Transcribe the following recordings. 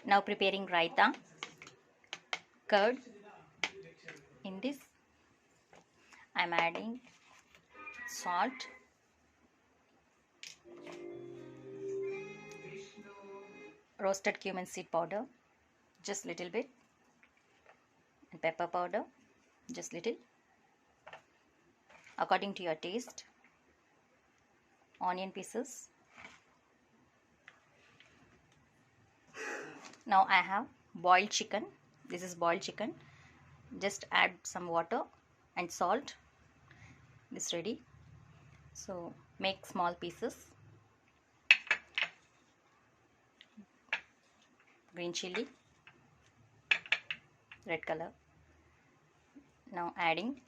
Now preparing raitha, curd. In this I am adding salt, roasted cumin seed powder, just little bit, and pepper powder, just little, according to your taste. Onion pieces. Now I have boiled chicken. This is boiled chicken. Just add some water and salt. This ready. So make small pieces. Green chili, red color. Now adding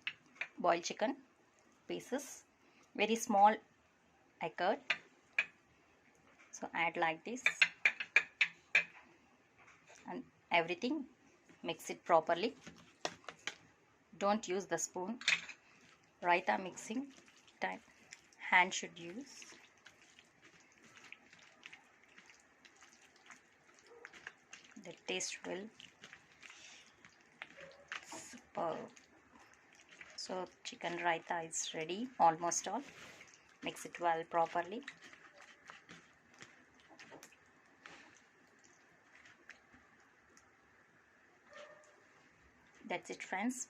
boiled chicken pieces, very small I cut. So add like this, and everything mix it properly. Don't use the spoon. Raitha mixing time hand should use. The taste will superb. So chicken raitha is ready, almost all. Mix it well properly. That's it, friends.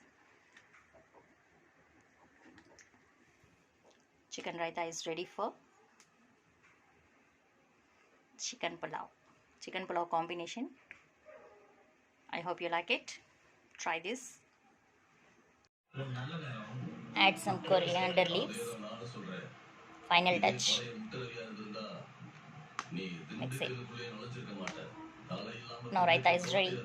Chicken raitha is ready for chicken pulao. Chicken pulao combination. I hope you like it. Try this. Add some coriander leaves. Final touch. Mix it. Now raitha is ready.